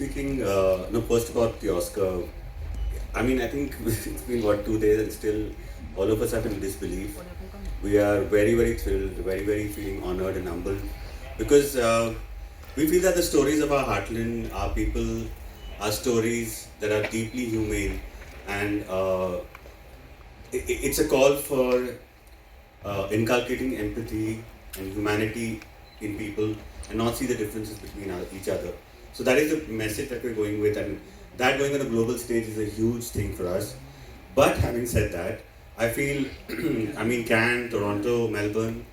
speaking, no, first about the Oscar. I mean, I think it's been what 2 days, and still all of us are in disbelief. We are very, very thrilled, very, very feeling honored and humbled because we feel that the stories of our heartland, our people, are stories that are deeply humane, and it's a call for inculcating empathy and humanity in people and not see the differences between each other. So that is the message that we're going with, and that going on a global stage is a huge thing for us. But having said that, I feel, I mean, Cannes, Toronto, Melbourne,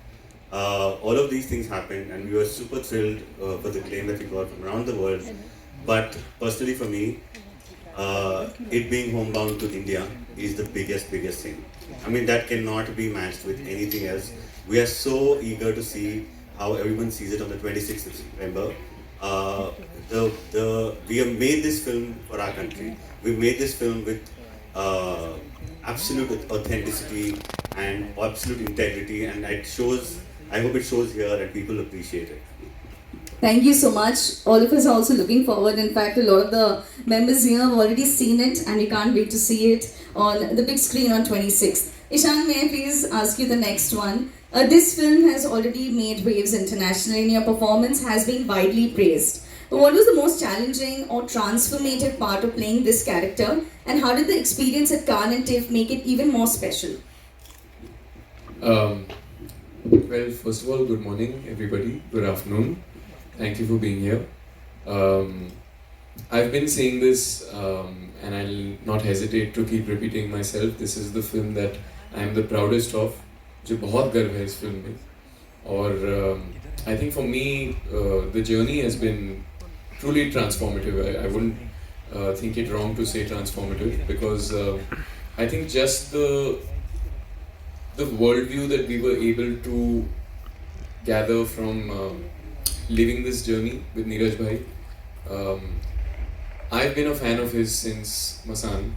all of these things happened, and we were super thrilled for the claim that we got from around the world. But personally, for me, it being homebound to India is the biggest thing. I mean, that cannot be matched with anything else. We are so eager to see how everyone sees it on the 26th of September. We have made this film for our country. We made this film with absolute authenticity and absolute integrity, and it shows. I hope it shows here and people appreciate it. Thank you so much. All of us are also looking forward. In fact, a lot of the members here have already seen it and we can't wait to see it on the big screen on 26th. Ishan, may I please ask you the next one? This film has already made waves internationally and your performance has been widely praised. What was the most challenging or transformative part of playing this character, and how did the experience at Cannes and TIFF make it even more special? Well, first of all, good morning, everybody. Good afternoon. Thank you for being here. I've been saying this, and I'll not hesitate to keep repeating myself. This is the film that I am the proudest of. मुझे बहुत गर्व है इस film में. और I think for me, the journey has been truly transformative. I wouldn't think it wrong to say transformative, because I think just the worldview that we were able to gather from living this journey with Neeraj Bhai. I've been a fan of his since Masan.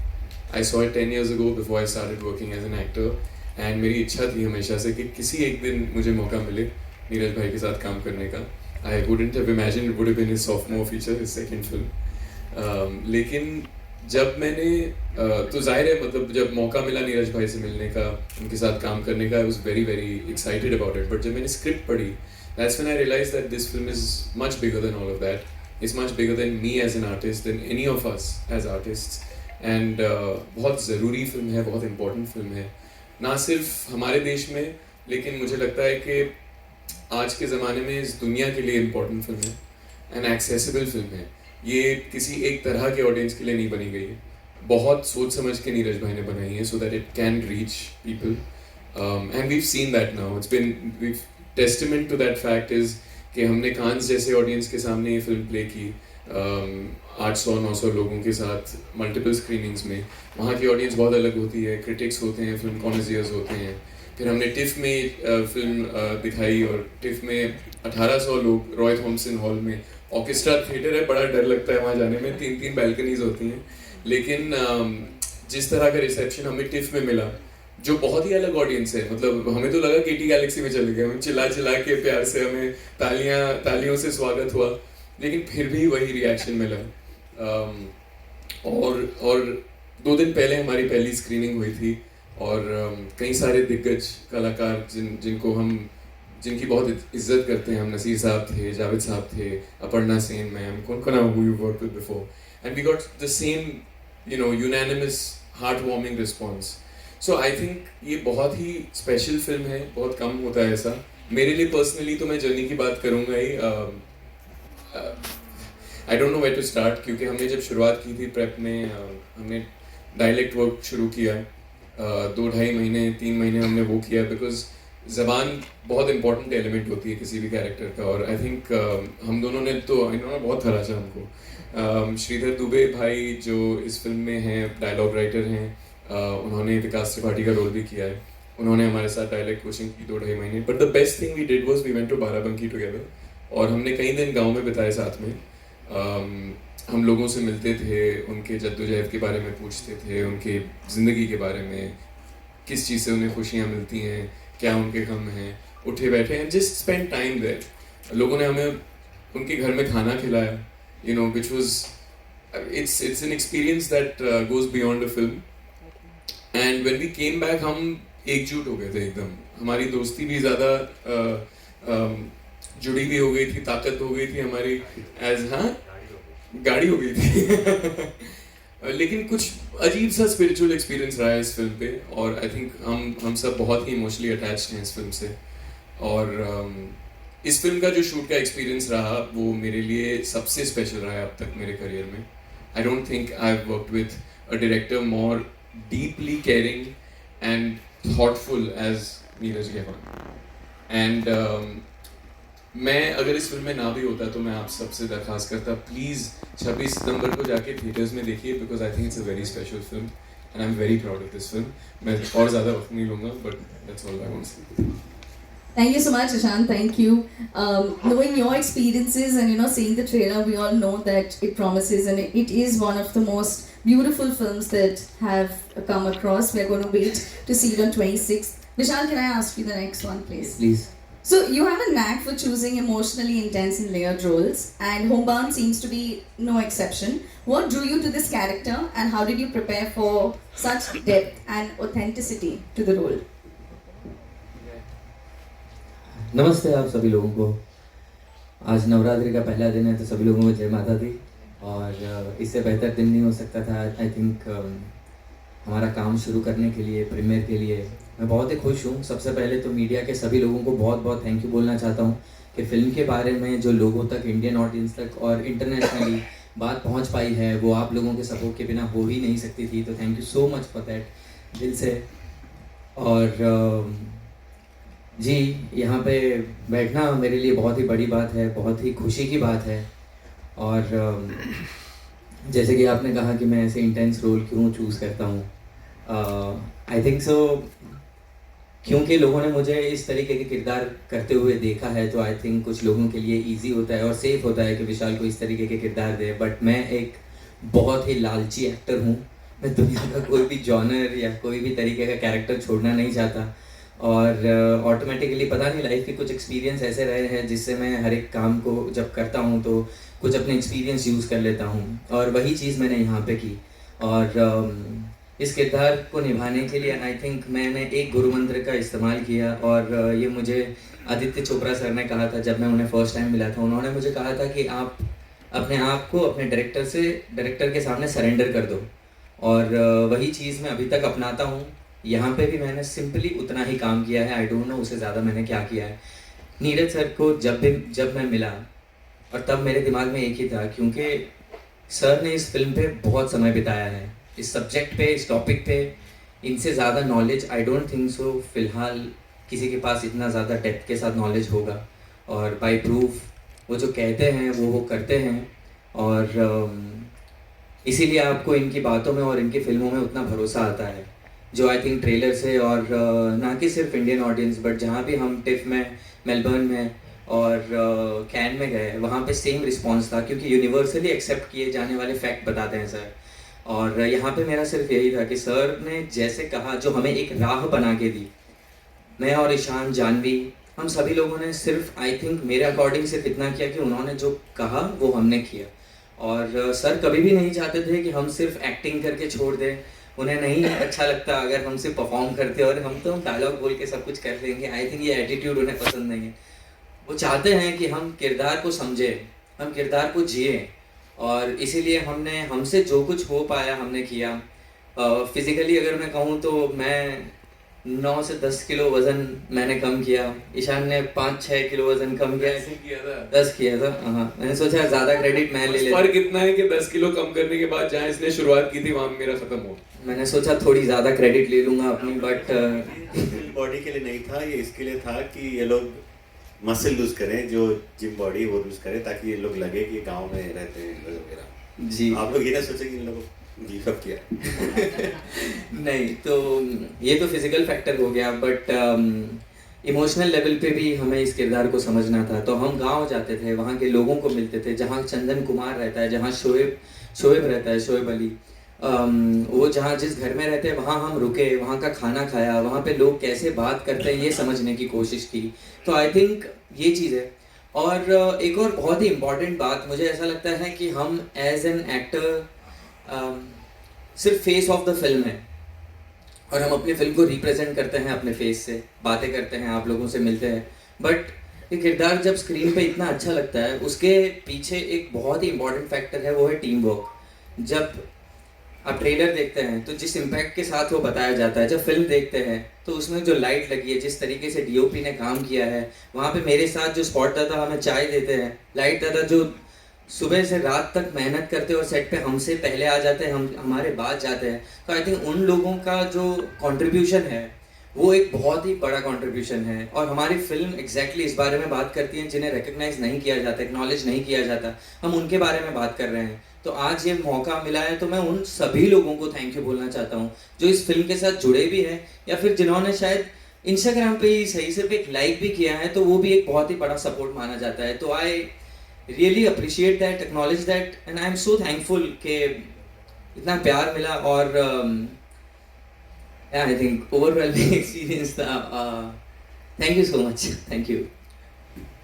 I saw it 10 years ago before I started working as an actor, and मेरी इच्छा थी हमेशा से कि किसी एक दिन मुझे मौका मिले नीरज भाई के साथ काम करने का. I wouldn't have imagined it would have been his sophomore feature, his second film. लेकिन जब मैंने तो जाहिर है, मतलब जब मौका मिला नीरज भाई से मिलने का, उनके साथ काम करने का, I was very very excited about it. But जब मैंने स्क्रिप्ट पढ़ी, that's when I realized that this film is much bigger than all of that. It's much bigger than me as an artist, than any of us as artists. And बहुत ज़रूरी film है, बहुत important film है, ना सिर्फ हमारे देश में, लेकिन मुझे लगता है कि आज के ज़माने में इस दुनिया के लिए important फिल्म है, and accessible फिल्म है. ये किसी एक तरह के ऑडियंस के लिए नहीं बनी गई है, बहुत सोच समझ के नीरज भाई ने बनाई है, so that it can reach people. And we've seen that now. We've testament to that fact is कि हमने कांस जैसे ऑडियंस के सामने ये फिल्म प्ले की 800-900 लोगों के साथ मल्टीपल स्क्रीनिंग्स में. वहाँ की ऑडियंस बहुत अलग होती है, क्रिटिक्स होते हैं, फिल्म कॉन्जियर्स होते हैं. फिर हमने टिफ में फिल्म दिखाई, और टिफ में 1800 लोग रॉय थॉम्सन हॉल में, ऑर्केस्ट्रा थिएटर है, बड़ा डर लगता है वहाँ जाने में, 3-3 बैल्कनीज होती हैं. लेकिन जिस तरह का रिसेप्शन हमें टिफ में मिला, जो बहुत ही अलग ऑडियंस है, मतलब हमें तो लगा केटी गैलेक्सी में चले गए, हम चिल्ला के प्यार से हमें तालियों से स्वागत हुआ, लेकिन फिर भी वही रिएक्शन मिला. और 2 दिन पहले हमारी पहली स्क्रीनिंग हुई थी, और कई सारे दिग्गज कलाकार जिनकी बहुत इज्जत करते हैं हम, नसीर साहब थे, जावेद साहब थे, अपर्णा सेन मैम, कौन who you work with before, and we got the same unanimous heart warming response. So I think ये बहुत ही स्पेशल फिल्म है, बहुत कम होता है ऐसा. मेरे लिए पर्सनली तो मैं जर्नी की बात करूँगा ही. I don't know where to start, क्योंकि हमने जब शुरुआत की थी प्रेप में, हमने डायलेक्ट वर्क शुरू किया, 2-2.5 महीने 3 महीने हमने वो किया, बिकॉज ज़बान बहुत इंपॉर्टेंट एलिमेंट होती है किसी भी कैरेक्टर का. और आई थिंक हम दोनों ने तो इन्होंने बहुत तराशा हमको. श्रीधर दुबे भाई जो इस फिल्म में हैं, डायलॉग राइटर हैं, उन्होंने विकास त्रिपाठी का रोल भी किया है. उन्होंने हमारे साथ डायलेक्ट कोचिंग की 2-2.5 महीने. But the best thing we did was we went to Barabanki together, और हमने कई दिन गांव में बिताए साथ में. हम लोगों से मिलते थे, उनके जद्दोजहद के बारे में पूछते थे, उनके ज़िंदगी के बारे में, किस चीज़ से उन्हें खुशियाँ मिलती हैं, क्या उनके गम हैं, उठे बैठे and just spend time there. लोगों ने हमें उनके घर में खाना खिलाया, which was it's an experience that goes beyond a film. And when we came back, हम एकजुट हो गए थे एकदम. हमारी दोस्ती भी ज़्यादा जुड़ी भी हो गई थी, ताकत हो गई थी हमारी, गाड़ी हो गई थी. लेकिन कुछ अजीब सा स्पिरिचुअल एक्सपीरियंस रहा है इस फिल्म पे, और आई थिंक हम सब बहुत ही इमोशनली अटैच्ड हैं इस फिल्म से. और इस फिल्म का जो शूट का एक्सपीरियंस रहा वो मेरे लिए सबसे स्पेशल रहा है अब तक मेरे करियर में. I don't think I have worked with a director more deeply caring and thoughtful as Neeraj Ghaywan. And मैं अगर इस फिल्म में ना भी होता तो मैं आप सबसे दरख्वास्त करता, प्लीज़ 26 सितंबर को जाके थिएटर्स में देखिए, because I think it's a very special film and I am very proud of this film. मैं और ज़्यादा वक्त नहीं लूँगा, but that's all I want to say. Thank you so much, Ishan. Thank you. Knowing your experiences and seeing the trailer, we all know that it promises, and it is one of the most beautiful films that have come across. We are going to wait to see it on 26th. Vishal, can I ask you the next one, please? Please. So you have a knack for choosing emotionally intense and layered roles, and Homebound seems to be no exception. What drew you to this character, and how did you prepare for such depth and authenticity to the role? नमस्ते आप सभी लोगों को. आज नवरात्रि का पहला दिन है, तो सभी लोगों को जय माता दी. और इससे बेहतर दिन नहीं हो सकता था. आई थिंक हमारा काम शुरू करने के लिए, प्रीमियर के लिए मैं बहुत ही खुश हूँ. सबसे पहले तो मीडिया के सभी लोगों को बहुत बहुत थैंक यू बोलना चाहता हूँ कि फ़िल्म के बारे में जो लोगों तक, इंडियन ऑडियंस तक और इंटरनेशनली बात पहुँच पाई है, वो आप लोगों के सपोर्ट के बिना हो ही नहीं सकती थी. तो thank you so much for that, दिल से. और जी, यहाँ पे बैठना मेरे लिए बहुत ही बड़ी बात है, बहुत ही खुशी की बात है. और जैसे कि आपने कहा कि मैं ऐसे इंटेंस रोल क्यों चूज़ करता हूँ, आई थिंक सो क्योंकि लोगों ने मुझे इस तरीके के किरदार करते हुए देखा है. तो आई थिंक कुछ लोगों के लिए इजी होता है और सेफ होता है कि विशाल को इस तरीके के किरदार दे. बट मैं एक बहुत ही लालची एक्टर हूँ. मैं दुनिया का कोई भी जॉनर या कोई भी तरीके का कैरेक्टर छोड़ना नहीं चाहता. और ऑटोमेटिकली पता नहीं, लाइफ के कुछ एक्सपीरियंस ऐसे रहे हैं जिससे मैं हर एक काम को जब करता हूँ तो कुछ अपने एक्सपीरियंस यूज़ कर लेता हूँ. और वही चीज़ मैंने यहाँ पे की. और इस किरदार को निभाने के लिए आई थिंक मैंने एक गुरु मंत्र का इस्तेमाल किया. और ये मुझे आदित्य चोपड़ा सर ने कहा था जब मैं उन्हें फ़र्स्ट टाइम मिला था. उन्होंने मुझे कहा था कि आप अपने आप को अपने डायरेक्टर के सामने सरेंडर कर दो. और वही चीज़ मैं अभी तक अपनाता हूँ. यहाँ पे भी मैंने सिंपली उतना ही काम किया है. आई डोंट नो उससे ज़्यादा मैंने क्या किया है. नीरज सर को जब मैं मिला, और तब मेरे दिमाग में एक ही था, क्योंकि सर ने इस फिल्म पे बहुत समय बिताया है, इस सब्जेक्ट पे, इस टॉपिक पे. इनसे ज़्यादा knowledge I don't think so फ़िलहाल किसी के पास इतना ज़्यादा डेप्थ के साथ नॉलेज होगा. और बाय प्रूफ वो जो कहते हैं वो करते हैं. और इसीलिए आपको इनकी बातों में और इनकी फिल्मों में उतना भरोसा आता है, जो आई थिंक ट्रेलर से, और ना कि सिर्फ इंडियन ऑडियंस बट जहाँ भी हम टिफ में, मेलबर्न में और कैन में गए, वहाँ पे सेम रिस्पांस था, क्योंकि यूनिवर्सली एक्सेप्ट किए जाने वाले फैक्ट बताते हैं सर. और यहाँ पे मेरा सिर्फ यही था कि सर ने जैसे कहा, जो हमें एक राह बना के दी, मैं और ईशान, जानवी, हम सभी लोगों ने सिर्फ आई थिंक मेरे अकॉर्डिंग सिर्फ इतना किया कि उन्होंने जो कहा वो हमने किया. और सर कभी भी नहीं चाहते थे कि हम सिर्फ एक्टिंग करके छोड़ दें. उन्हें नहीं अच्छा लगता अगर हम सिर्फ परफॉर्म करते और हम तो डायलॉग बोल के सब कुछ कर लेंगे. आई थिंक ये एटीट्यूड उन्हें पसंद नहीं है. वो चाहते हैं कि हम किरदार को समझें, हम किरदार को जिए. और इसीलिए हमसे जो कुछ हो पाया हमने किया. फिज़िकली अगर मैं कहूँ तो मैं 9 से 10 किलो वज़न मैंने कम किया. ईशान ने 5-6 किलो वज़न कम किया. 10 किया था. हाँ, मैंने सोचा ज़्यादा क्रेडिट मैं ले लेता. फर्क इतना है कि 10 किलो कम करने के बाद जहाँ इसने शुरुआत की थी वहाँ मेरा ख़त्म हो. मैंने सोचा थोड़ी ज़्यादा क्रेडिट ले लूँगा अपनी. बट बॉडी के लिए नहीं था ये, इसके लिए था कि ये लोग मसल लूज करें, जो जिम बॉडी वो लूज करें, ताकि ये लोग लगे कि गांव में रहते हैं वगैरह. जी, आप लोग ये ना सोचे कि इन लोगों गिव अप किया. नहीं, तो ये तो फिजिकल फैक्टर हो गया. बट इमोशनल लेवल पे भी हमें इस किरदार को समझना था. तो हम गांव जाते थे, वहाँ के लोगों को मिलते थे, जहाँ चंदन कुमार रहता है, जहाँ शोएब रहता है, शोएब अली. वो जहाँ जिस घर में रहते हैं वहाँ हम रुके, वहाँ का खाना खाया, वहाँ पे लोग कैसे बात करते हैं ये समझने की कोशिश की. तो आई थिंक ये चीज़ है. और एक और बहुत ही इम्पॉर्टेंट बात मुझे ऐसा लगता है कि हम एज एन एक्टर सिर्फ फेस ऑफ द फिल्म है और हम अपनी फिल्म को रिप्रेजेंट करते हैं अपने फेस से, बातें करते हैं, आप लोगों से मिलते हैं, बट ये किरदार जब स्क्रीन पे इतना अच्छा लगता है उसके पीछे एक बहुत ही इम्पॉर्टेंट फैक्टर है, वो है टीम वर्क। जब आप ट्रेलर देखते हैं तो जिस इम्पैक्ट के साथ वो बताया जाता है, जब फिल्म देखते हैं तो उसमें जो लाइट लगी है, जिस तरीके से डीओपी ने काम किया है, वहाँ पे मेरे साथ जो स्पॉट दादा हमें चाय देते हैं, लाइट दादा जो सुबह से रात तक मेहनत करते हैं और सेट पे हमसे पहले आ जाते हैं, हम हमारे बाद जाते हैं, तो आई थिंक उन लोगों का जो कंट्रीब्यूशन है वो एक बहुत ही बड़ा कंट्रीब्यूशन है। और हमारी फिल्म एग्जैक्टली इस बारे में बात करती है जिन्हें रिकग्नाइज नहीं किया जाता, एक्नॉलेज नहीं किया जाता, हम उनके बारे में बात कर रहे हैं। तो आज ये मौका मिला है तो मैं उन सभी लोगों को थैंक यू बोलना चाहता हूँ जो इस फिल्म के साथ जुड़े भी हैं या फिर जिन्होंने शायद इंस्टाग्राम पे ही सही सिर्फ एक लाइक भी किया है, तो वो भी एक बहुत ही बड़ा सपोर्ट माना जाता है। तो I really appreciate that, acknowledge that and I am so thankful कि इतना प्यार मिला और आई थिंक ओवरवेलमिंग एक्सपीरियंस था। Thank you so much, thank you.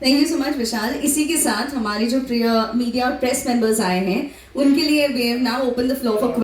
Thank you so much Vishal. इसी के साथ हमारे जो प्रिय मीडिया और प्रेस मेंबर्स आए हैं उनके लिए we have now open the floor for